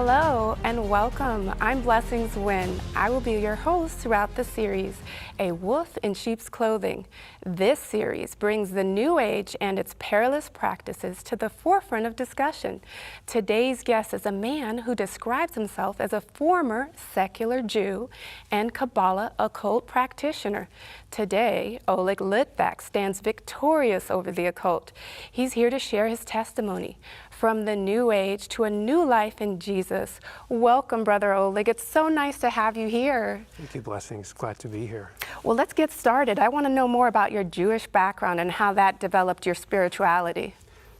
Hello and welcome. I'm Blessings Wynn. I will be your host throughout the series, A Wolf in Sheep's Clothing. This series brings the New Age and its perilous practices to the forefront of discussion. Today's guest is a man who describes himself as a former secular Jew and Kabbalah occult practitioner. Today, Olle Litvac stands victorious over the occult. He's here to share his testimony. From the New Age to a new life in Jesus. Welcome, Brother Oleg. It's so nice to have you here. Thank you, Blessings. Glad to be here. Well, let's get started. I want to know more about your Jewish background and how that developed your spirituality.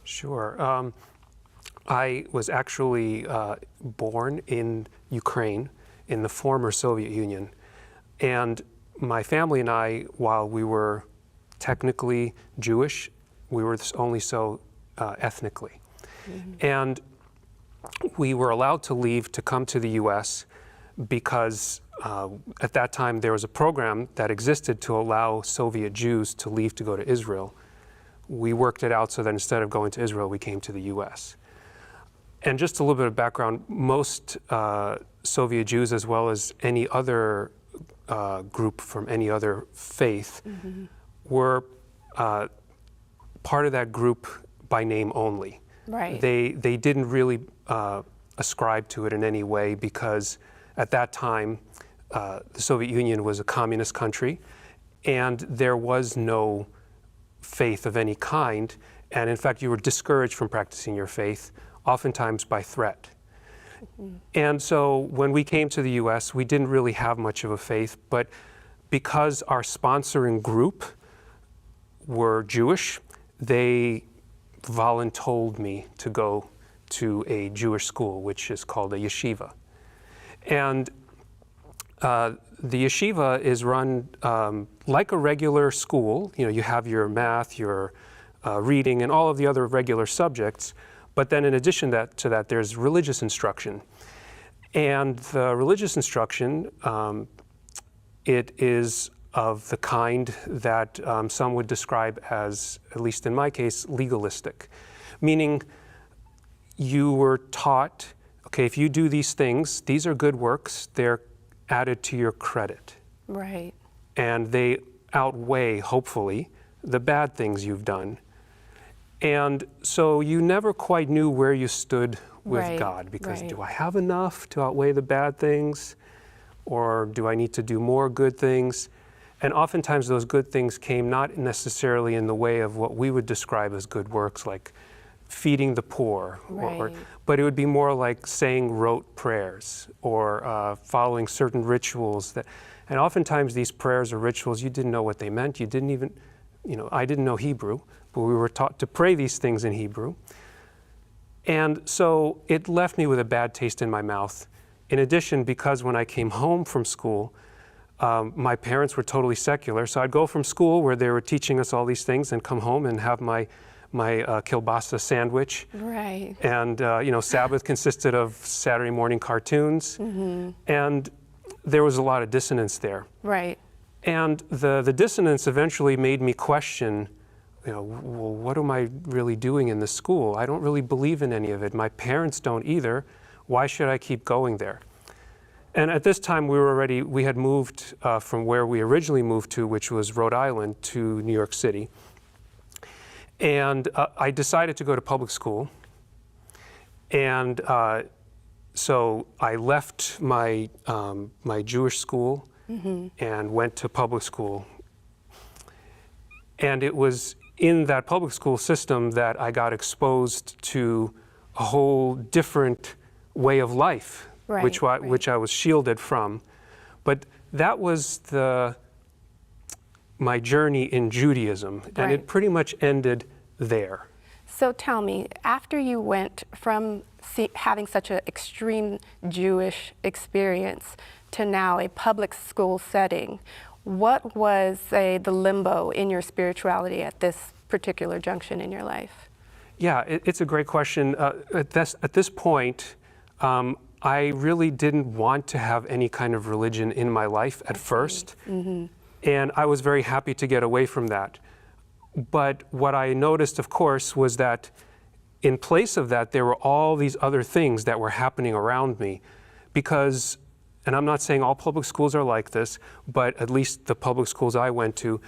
Sure. I was actually born in Ukraine, in the former Soviet Union. And my family and I, while we were technically Jewish, we were only so ethnically. Mm-hmm. And we were allowed to leave to come to the U.S. because at that time there was a program that existed to allow Soviet Jews to leave to go to Israel. We worked it out so that instead of going to Israel, we came to the U.S. And just a little bit of background, most Soviet Jews, as well as any other group from any other faith, mm-hmm. were part of that group by name only. Right. They didn't really ascribe to it in any way because at that time the Soviet Union was a communist country and there was no faith of any kind, and in fact you were discouraged from practicing your faith, oftentimes by threat. Mm-hmm. And so when we came to the US, we didn't really have much of a faith, but because our sponsoring group were Jewish, they voluntold me to go to a Jewish school, which is called a yeshiva. And the yeshiva is run like a regular school. You know, you have your math, your reading, and all of the other regular subjects. But then in addition to that, there's religious instruction. And the religious instruction, it is of the kind that some would describe as, at least in my case, legalistic. Meaning you were taught, okay, if you do these things, these are good works, they're added to your credit. Right. And they outweigh, hopefully, the bad things you've done. And so you never quite knew where you stood with God, because do I have enough to outweigh the bad things? Or do I need to do more good things? And oftentimes those good things came not necessarily in the way of what we would describe as good works, like feeding the poor, but it would be more like saying rote prayers or following certain rituals. And oftentimes these prayers or rituals, you didn't know what they meant. You didn't even, I didn't know Hebrew, but we were taught to pray these things in Hebrew. And so it left me with a bad taste in my mouth. In addition, because when I came home from school, my parents were totally secular, so I'd go from school where they were teaching us all these things and come home and have my kielbasa sandwich. Right. And Sabbath consisted of Saturday morning cartoons, mm-hmm. and there was a lot of dissonance there. Right. And the dissonance eventually made me question, well, what am I really doing in this school? I don't really believe in any of it. My parents don't either. Why should I keep going there? And at this time, we had moved from where we originally moved to, which was Rhode Island, to New York City. And I decided to go to public school. And so I left my Jewish school mm-hmm. and went to public school. And it was in that public school system that I got exposed to a whole different way of life. Which I was shielded from. But that was my journey in Judaism, and it pretty much ended there. So tell me, after you went from having such an extreme Jewish experience to now a public school setting, what was, say, the limbo in your spirituality at this particular junction in your life? Yeah, it's a great question. At this point, I really didn't want to have any kind of religion in my life at first, mm-hmm. and I was very happy to get away from that. But what I noticed, of course, was that in place of that, there were all these other things that were happening around me because, and I'm not saying all public schools are like this, but at least the public schools I went to,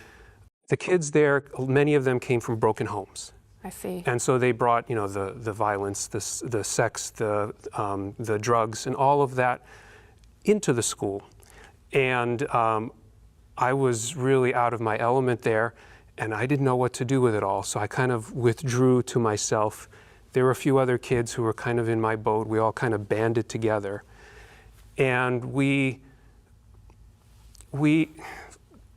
the kids there, many of them came from broken homes. I see. And so they brought, you know, the violence, the sex, the drugs, and all of that into the school. And I was really out of my element there, and I didn't know what to do with it all. So I kind of withdrew to myself. There were a few other kids who were kind of in my boat. We all kind of banded together. And we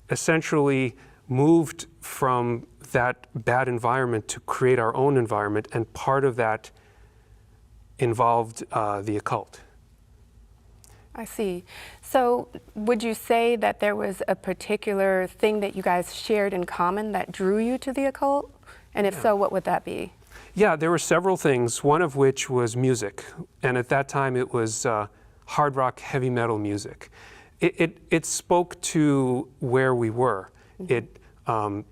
essentially moved from that bad environment to create our own environment, and part of that involved the occult. I see. So would you say that there was a particular thing that you guys shared in common that drew you to the occult? And if so, what would that be? Yeah, there were several things, one of which was music. And at that time it was hard rock, heavy metal music. It spoke to where we were. It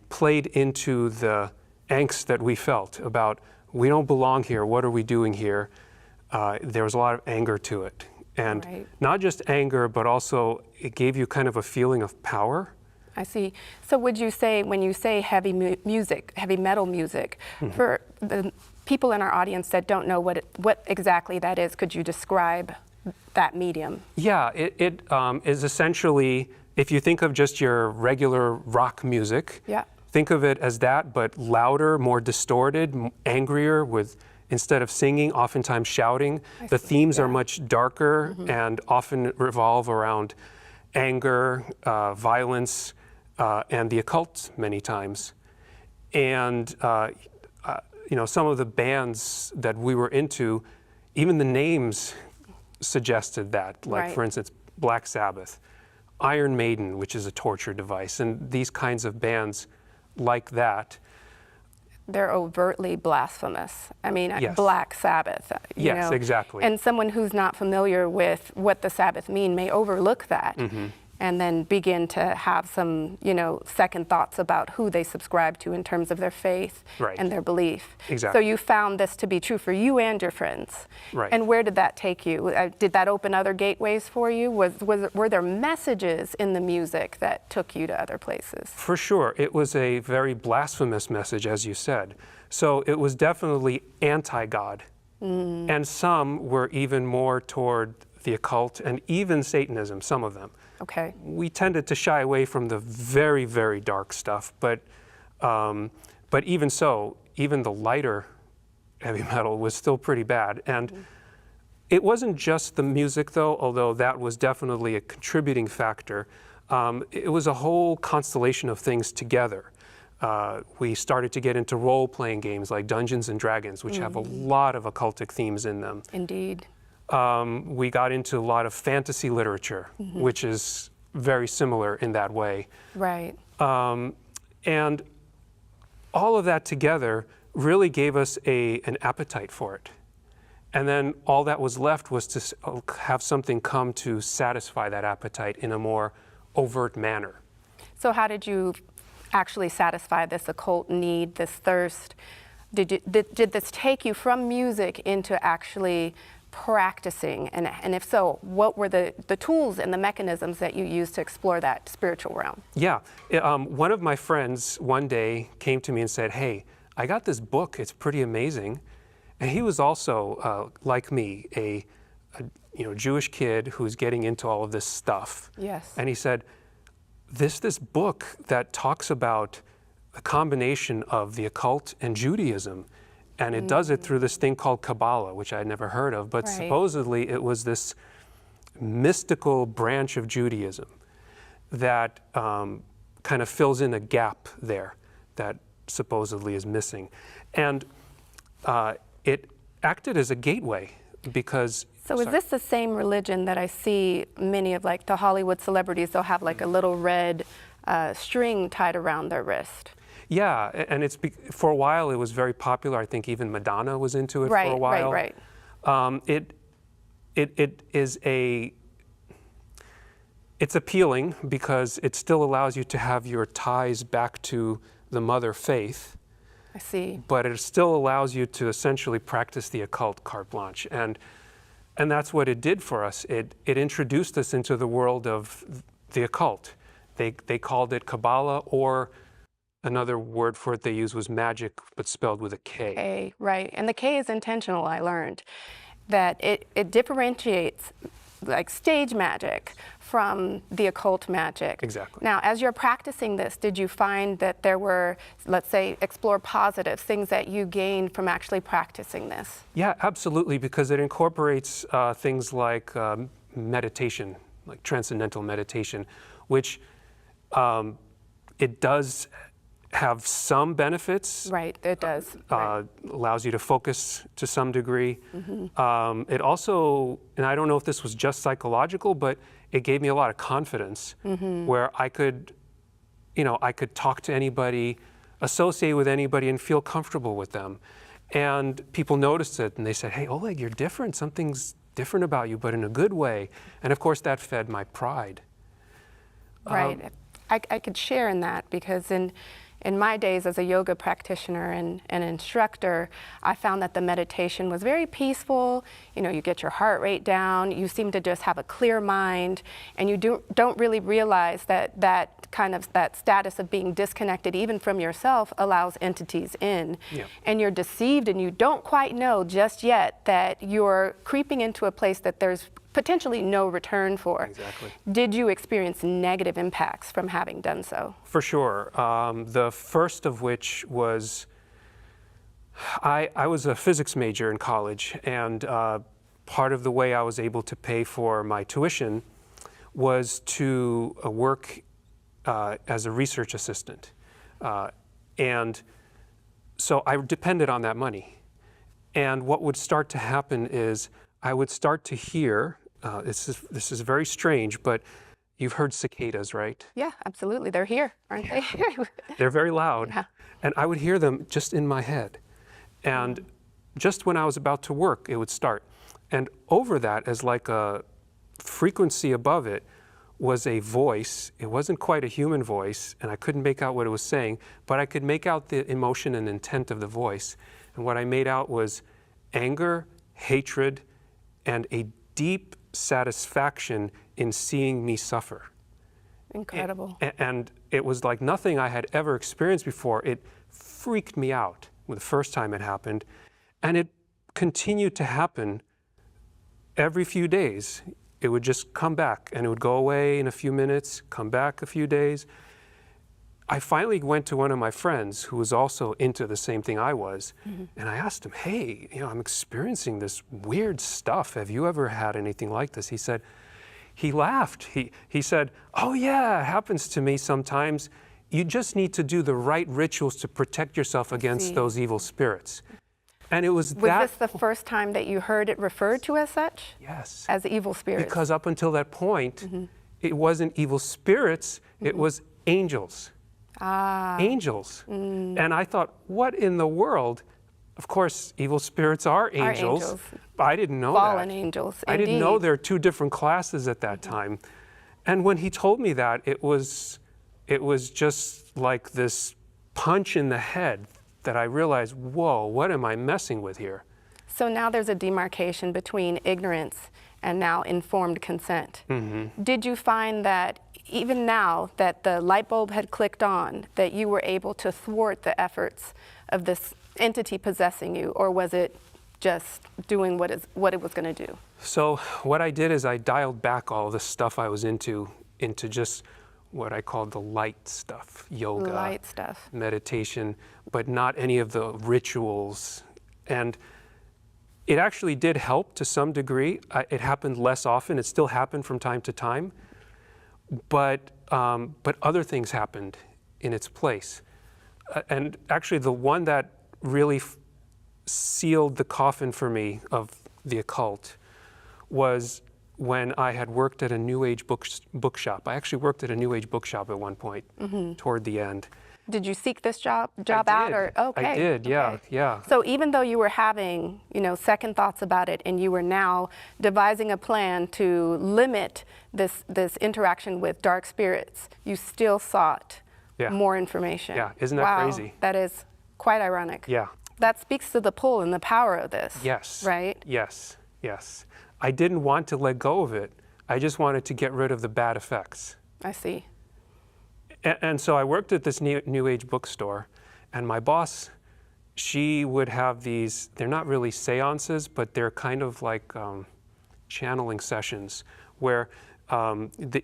played into the angst that we felt about, we don't belong here, what are we doing here? There was a lot of anger to it. And not just anger, but also it gave you kind of a feeling of power. I see. So would you say, when you say heavy music, heavy metal music, for the people in our audience that don't know what exactly that is, could you describe that medium? Yeah, it is essentially, if you think of just your regular rock music, think of it as that, but louder, more distorted, angrier, with instead of singing, oftentimes shouting. The themes are much darker and often revolve around anger, violence, and the occult many times. And you know, some of the bands that we were into, even the names suggested that. Like for instance, Black Sabbath, Iron Maiden, which is a torture device, and these kinds of bands like that. They're overtly blasphemous. I mean, Black Sabbath. You know? Exactly. And someone who's not familiar with what the Sabbath mean may overlook that and then begin to have some, you know, second thoughts about who they subscribe to in terms of their faith and their belief. Exactly. So you found this to be true for you and your friends. And where did that take you? Did that open other gateways for you? Were there messages in the music that took you to other places? For sure. It was a very blasphemous message, as you said. So it was definitely anti-God. And some were even more toward the occult and even Satanism, some of them. Okay. We tended to shy away from the very, very dark stuff, but even so, even the lighter heavy metal was still pretty bad. And it wasn't just the music, though, although that was definitely a contributing factor. It was a whole constellation of things together. We started to get into role-playing games like Dungeons and Dragons, which have a lot of occultic themes in them. Indeed. We got into a lot of fantasy literature, which is very similar in that way. Right. And all of that together really gave us an appetite for it. And then all that was left was to have something come to satisfy that appetite in a more overt manner. So how did you actually satisfy this occult need, this thirst? Did this take you from music into actually practicing? And if so, what were the tools and the mechanisms that you used to explore that spiritual realm? Yeah. One of my friends one day came to me and said, "Hey, I got this book. It's pretty amazing." And he was also, like me, a Jewish kid who's getting into all of this stuff. Yes. And he said, this book that talks about the combination of the occult and Judaism, and it does it through this thing called Kabbalah, which I had never heard of, but supposedly it was this mystical branch of Judaism that kind of fills in a gap there that supposedly is missing. And it acted as a gateway because... So is this the same religion that I see many of, like the Hollywood celebrities, they'll have like a little red string tied around their wrist? Yeah, and for a while it was very popular. I think even Madonna was into it for a while. Right. It's appealing because it still allows you to have your ties back to the mother faith, I see. But it still allows you to essentially practice the occult carte blanche. And that's what it did for us. It introduced us into the world of the occult. They called it Kabbalah, or another word for it they used was magic, but spelled with a K. K, right. And the K is intentional, I learned. That it differentiates like stage magic from the occult magic. Exactly. Now, as you're practicing this, did you find that there were, let's say, explore positives, things that you gained from actually practicing this? Yeah, absolutely, because it incorporates things like meditation, like transcendental meditation, which it does have some benefits. Right, it does. Allows you to focus to some degree. It also, and I don't know if this was just psychological, but it gave me a lot of confidence where I could, I could talk to anybody, associate with anybody, and feel comfortable with them. And people noticed it, and they said, "Hey, Oleg, you're different. Something's different about you, but in a good way." And of course, that fed my pride. Right. I could share in that because in my days as a yoga practitioner and an instructor, I found that the meditation was very peaceful. You get your heart rate down, you seem to just have a clear mind, and you don't really realize that status of being disconnected even from yourself allows entities in. Yeah. And you're deceived and you don't quite know just yet that you're creeping into a place that there's potentially no return for. Exactly. Did you experience negative impacts from having done so? For sure. The first of which was, I was a physics major in college, and part of the way I was able to pay for my tuition was to work as a research assistant. And so I depended on that money. And what would start to happen is I would start to hear, this is very strange, but you've heard cicadas, right? Yeah, absolutely. They're here, aren't they? They're very loud. Yeah. And I would hear them just in my head. And just when I was about to work, it would start. And over that, as like a frequency above it, was a voice. It wasn't quite a human voice, and I couldn't make out what it was saying, but I could make out the emotion and intent of the voice. And what I made out was anger, hatred, and a deep satisfaction in seeing me suffer. Incredible. And it was like nothing I had ever experienced before. It freaked me out the first time it happened, and it continued to happen every few days. It would just come back, and it would go away in a few minutes, come back a few days. I finally went to one of my friends who was also into the same thing I was, and I asked him, "Hey, I'm experiencing this weird stuff. Have you ever had anything like this?" He laughed. He said, "Oh yeah, it happens to me sometimes. You just need to do the right rituals to protect yourself against those evil spirits." And it was that. Was this the first time that you heard it referred to as such? Yes. As evil spirits? Because up until that point, it wasn't evil spirits, it was angels. Angels. And I thought, what in the world? Of course, evil spirits are angels. I didn't know that. Fallen angels, I didn't know there are two different classes at that time. And when he told me that, it was just like this punch in the head that I realized, whoa, what am I messing with here? So now there's a demarcation between ignorance and now informed consent. Did you find that even now that the light bulb had clicked on, that you were able to thwart the efforts of this entity possessing you, or was it just doing what it was going to do? So what I did is I dialed back all the stuff I was into just what I called the light stuff, yoga, light stuff, meditation, but not any of the rituals. And it actually did help to some degree. It happened less often. It still happened from time to time, but other things happened in its place. And actually, the one that really sealed the coffin for me of the occult was when I had worked at a New Age bookshop. I actually worked at a New Age bookshop at one point toward the end. Did you seek this job out, or okay? I did, yeah, okay. yeah. So even though you were having, second thoughts about it, and you were now devising a plan to limit this interaction with dark spirits, you still sought more information. Yeah, isn't that wow, crazy? That is Quite ironic. Yeah. That speaks to the pull and the power of this. Yes. Right? Yes. Yes. I didn't want to let go of it. I just wanted to get rid of the bad effects. I see. And so I worked at this new age bookstore, and my boss, she would have these, they're not really seances, but they're kind of like channeling sessions where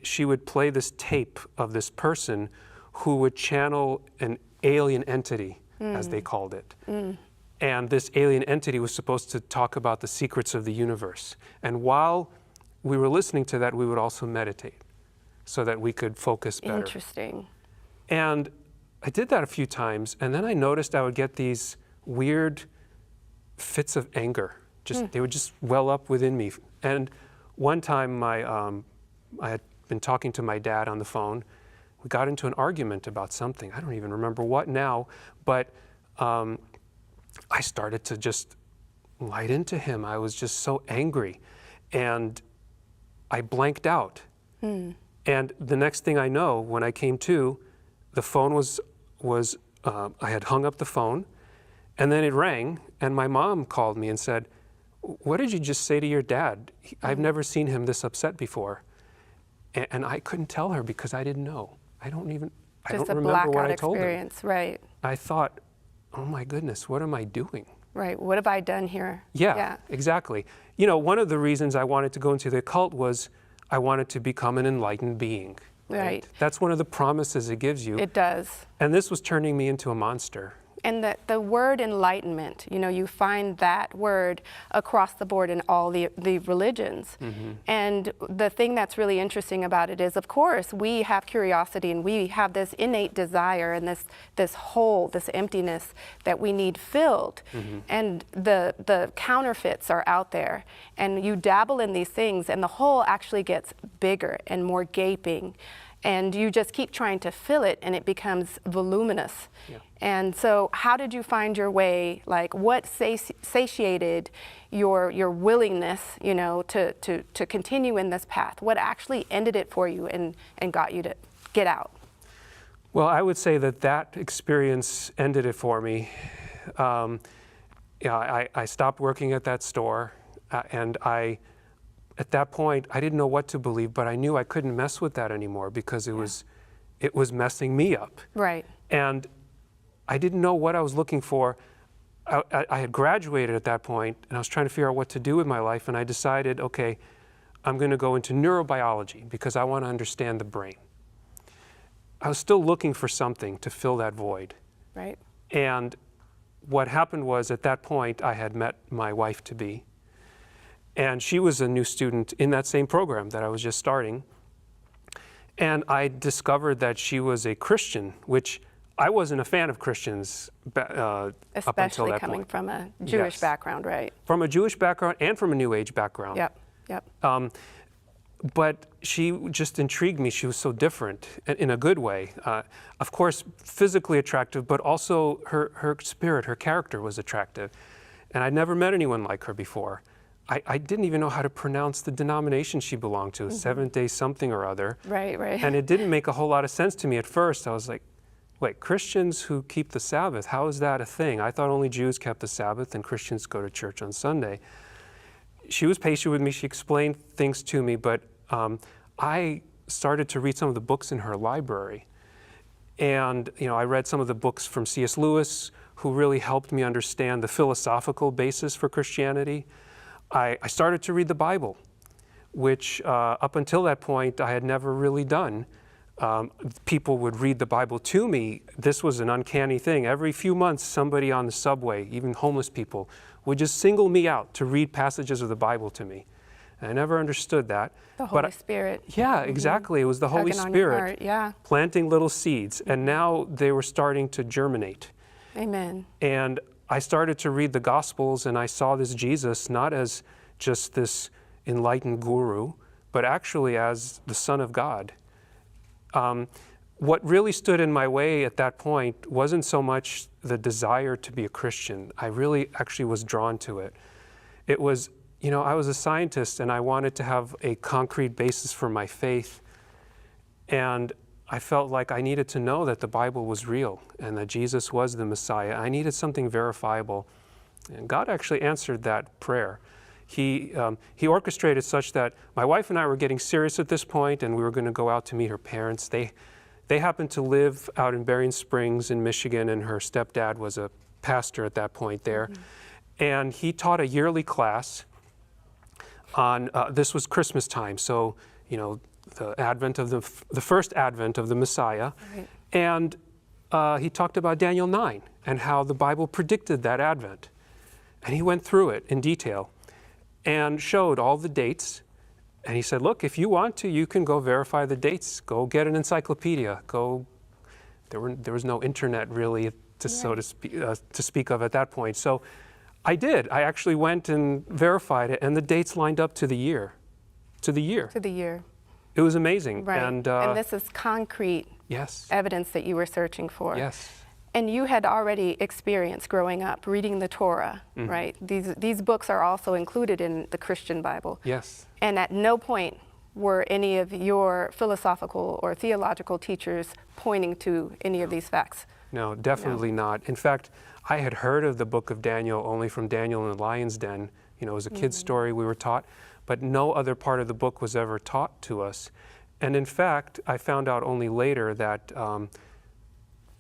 she would play this tape of this person who would channel an alien entity, as they called it. And this alien entity was supposed to talk about the secrets of the universe. And while we were listening to that, we would also meditate so that we could focus better. Interesting. And I did that a few times, and then I noticed I would get these weird fits of anger. They would just well up within me. And one time I had been talking to my dad on the phone. We got into an argument about something. I don't even remember what now, but I started to just light into him. I was just so angry, and I blanked out. And the next thing I know, when I came to, the phone was I had hung up the phone, and then it rang, and my mom called me and said, "What did you just say to your dad? I've never seen him this upset before." And I couldn't tell her because I didn't know. I don't remember what I told her. Experience, right? I thought, oh my goodness, what am I doing? Right. What have I done here? Yeah, exactly. You know, one of the reasons I wanted to go into the occult was I wanted to become an enlightened being. Right. That's one of the promises it gives you. It does. And this was turning me into a monster. And the word enlightenment, you know, you find that word across the board in all the religions. And the thing that's really interesting about it is, of course, we have curiosity and we have this innate desire and this hole, this emptiness that we need filled. And the counterfeits are out there. And you dabble in these things and the hole actually gets bigger and more gaping. And you just keep trying to fill it and it becomes voluminous. And so how did you find your way? Like what satiated your willingness, you know, to continue in this path? What actually ended it for you and got you to get out? Well, I would say that experience ended it for me. I stopped working at that store, and at that point, I didn't know what to believe, but I knew I couldn't mess with that anymore because it was messing me up. Right. And I didn't know what I was looking for. I had graduated at that point, and I was trying to figure out what to do with my life, and I decided, okay, I'm going to go into neurobiology because I want to understand the brain. I was still looking for something to fill that void. Right. And what happened was, at that point, I had met my wife-to-be, and she was a new student in that same program that I was just starting. And I discovered that she was a Christian, which I wasn't a fan of Christians up until Especially that coming point. from a Jewish background, right? From a Jewish background and from a New Age background. Yep. But she just intrigued me. She was so different in a good way. Of course, physically attractive, but also her spirit, her character was attractive. And I'd never met anyone like her before. I didn't even know how to pronounce the denomination she belonged to, Seventh-day something or other. Right. And it didn't make a whole lot of sense to me at first. I was like, wait, Christians who keep the Sabbath, how is that a thing? I thought only Jews kept the Sabbath and Christians go to church on Sunday. She was patient with me. She explained things to me, but I started to read some of the books in her library. And I read some of the books from C.S. Lewis, who really helped me understand the philosophical basis for Christianity. I started to read the Bible, which up until that point I had never really done. People would read the Bible to me. This was an uncanny thing. Every few months, somebody on the subway, even homeless people, would just single me out to read passages of the Bible to me. And I never understood that. The Holy Spirit. Yeah, exactly. It was the Holy Tugging on your Spirit heart, planting little seeds. And now they were starting to germinate. Amen. And I started to read the Gospels, and I saw this Jesus not as just this enlightened guru, but actually as the Son of God. What really stood in my way at that point wasn't so much the desire to be a Christian. I really actually was drawn to it. It was, I was a scientist, and I wanted to have a concrete basis for my faith. And I felt like I needed to know that the Bible was real and that Jesus was the Messiah. I needed something verifiable. And God actually answered that prayer. He orchestrated such that my wife and I were getting serious at this point, and we were going to go out to meet her parents. They happened to live out in Berrien Springs in Michigan, and her stepdad was a pastor at that point there. Mm-hmm. And he taught a yearly class on, this was Christmas time, so, you know, the advent of the first advent of the Messiah. Right. And he talked about Daniel 9 and how the Bible predicted that advent. And he went through it in detail and showed all the dates. And he said, look, if you want to, you can go verify the dates. Go get an encyclopedia. There was no internet really, so to speak of at that point. So I did. I actually went and verified it, and the dates lined up to the year. To the year. To the year. It was amazing. Right. And this is concrete evidence that you were searching for. Yes. And you had already experienced growing up reading the Torah, mm-hmm. right? These books are also included in the Christian Bible. Yes. And at no point were any of your philosophical or theological teachers pointing to any of these facts. No, definitely not. In fact, I had heard of the book of Daniel only from Daniel in the Lion's Den. You know, it was a kid's story we were taught, but no other part of the book was ever taught to us. And in fact, I found out only later that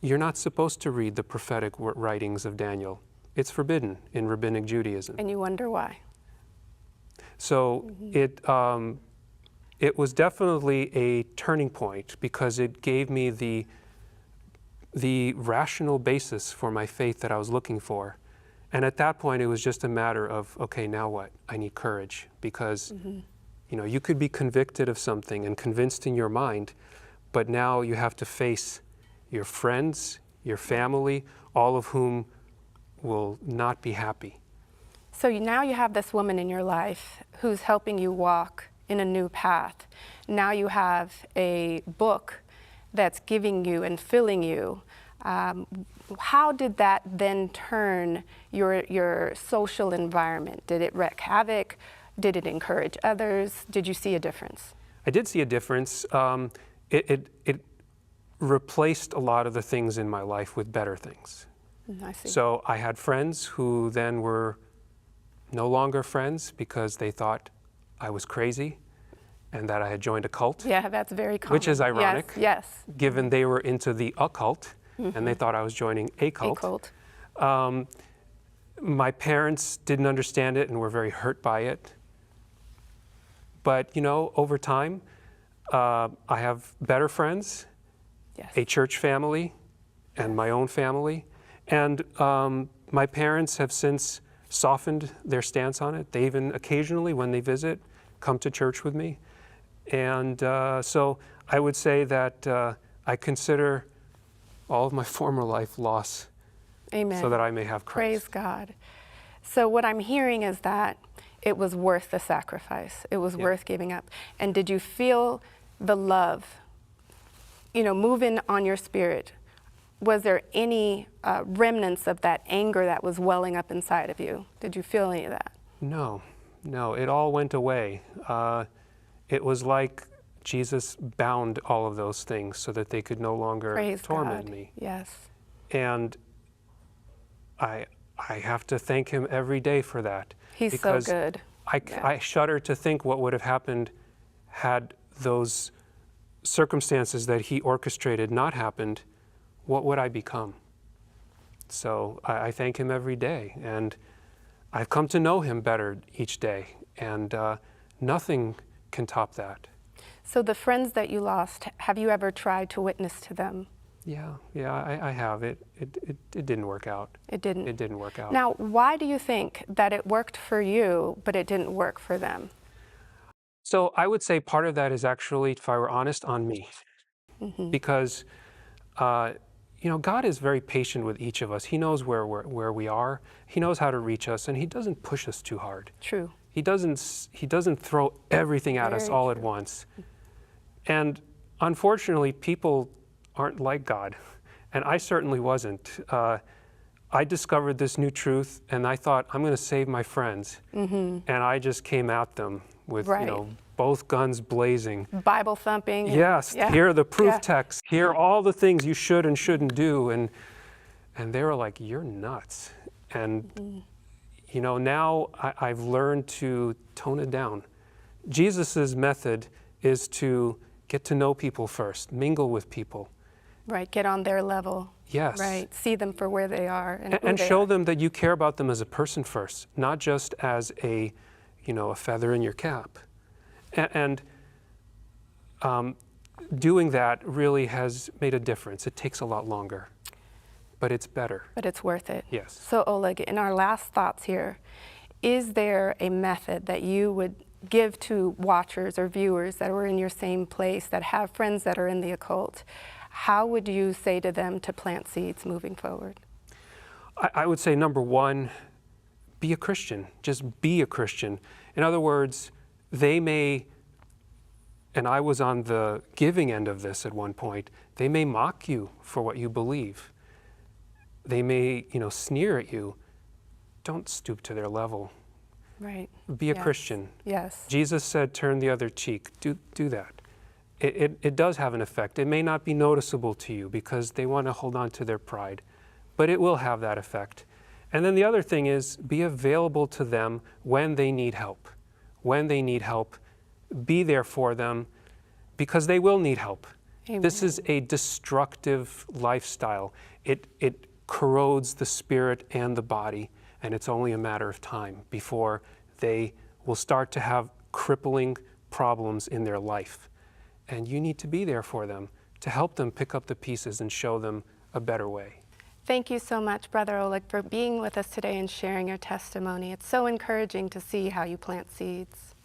you're not supposed to read the prophetic writings of Daniel. It's forbidden in rabbinic Judaism. And you wonder why. So mm-hmm. It was definitely a turning point because it gave me the rational basis for my faith that I was looking for. And at that point, it was just a matter of, okay, now what? I need courage because, mm-hmm. you know, you could be convicted of something and convinced in your mind, but now you have to face your friends, your family, all of whom will not be happy. So now you have this woman in your life who's helping you walk in a new path. Now you have a book that's giving you and filling you. How did that then turn your social environment? Did it wreak havoc? Did it encourage others? Did you see a difference? I did see a difference. It replaced a lot of the things in my life with better things. I see. So I had friends who then were no longer friends because they thought I was crazy and that I had joined a cult. Yeah, that's very common. Which is ironic, yes. Given they were into the occult, mm-hmm. and they thought I was joining a cult. My parents didn't understand it and were very hurt by it. But, you know, over time, I have better friends, a church family, and my own family. And my parents have since softened their stance on it. They even occasionally, when they visit, come to church with me. And so I would say that I consider all of my former life loss. Amen. So that I may have Christ. Praise God. So what I'm hearing is that it was worth the sacrifice. It was worth giving up. And did you feel the love, you know, moving on your spirit? Was there any remnants of that anger that was welling up inside of you? Did you feel any of that? No, it all went away. It was like Jesus bound all of those things so that they could no longer torment me. Yes. And I have to thank him every day for that. He's so good. I shudder to think what would have happened had those circumstances that he orchestrated not happened. What would I become? So I thank him every day, and I've come to know him better each day, and nothing can top that. So the friends that you lost, have you ever tried to witness to them? Yeah, I have. It didn't work out. It didn't? It didn't work out. Now, why do you think that it worked for you, but it didn't work for them? So I would say part of that is actually, if I were honest, on me. Mm-hmm. Because, you know, God is very patient with each of us. He knows where we are. He knows how to reach us, and he doesn't push us too hard. True. He doesn't throw everything at us all at once. And unfortunately, people aren't like God, and I certainly wasn't. I discovered this new truth, and I thought, I'm going to save my friends, mm-hmm. and I just came at them with you know, both guns blazing. Bible thumping. Yes, yeah. here are the proof Yeah. texts. Here are all the things you should and shouldn't do. And they were like, you're nuts. And, you know, now I've learned to tone it down. Jesus's method is to get to know people first, mingle with people. Right, get on their level. Yes. Right, see them for where they are. And And show them that you care about them as a person first, not just as a, you know, a feather in your cap. And doing that really has made a difference. It takes a lot longer, but it's better. But it's worth it. Yes. So Oleg, in our last thoughts here, is there a method that you would give to watchers or viewers that are in your same place, that have friends that are in the occult? How would you say to them to plant seeds moving forward? I would say, number one, be a Christian. Just be a Christian. In other words, they may, and I was on the giving end of this at one point, they may mock you for what you believe. They may, you know, sneer at you. Don't stoop to their level. Right. Be a Yes. Christian. Yes. Jesus said, turn the other cheek. Do that. It does have an effect. It may not be noticeable to you because they want to hold on to their pride, but it will have that effect. And then the other thing is, be available to them when they need help. When they need help, be there for them because they will need help. Amen. This is a destructive lifestyle. It corrodes the spirit and the body, and it's only a matter of time before they will start to have crippling problems in their life. And you need to be there for them to help them pick up the pieces and show them a better way. Thank you so much, Brother Oleg, for being with us today and sharing your testimony. It's so encouraging to see how you plant seeds.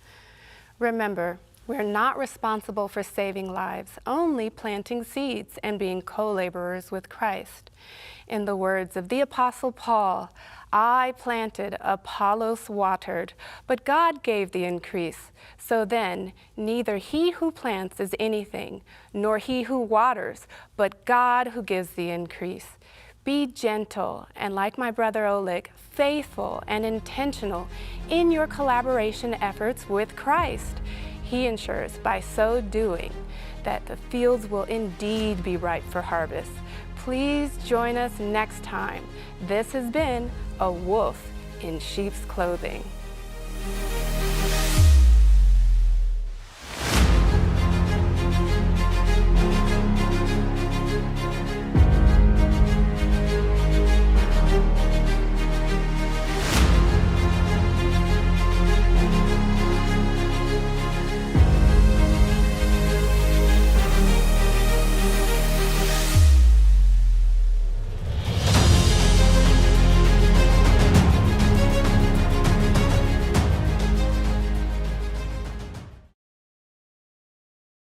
Remember, we're not responsible for saving lives, only planting seeds and being co-laborers with Christ. In the words of the Apostle Paul, I planted, Apollos watered, but God gave the increase. So then, neither he who plants is anything, nor he who waters, but God who gives the increase. Be gentle and, like my brother Oleg, faithful and intentional in your collaboration efforts with Christ. He ensures by so doing that the fields will indeed be ripe for harvest. Please join us next time. This has been A Wolf in Sheep's Clothing.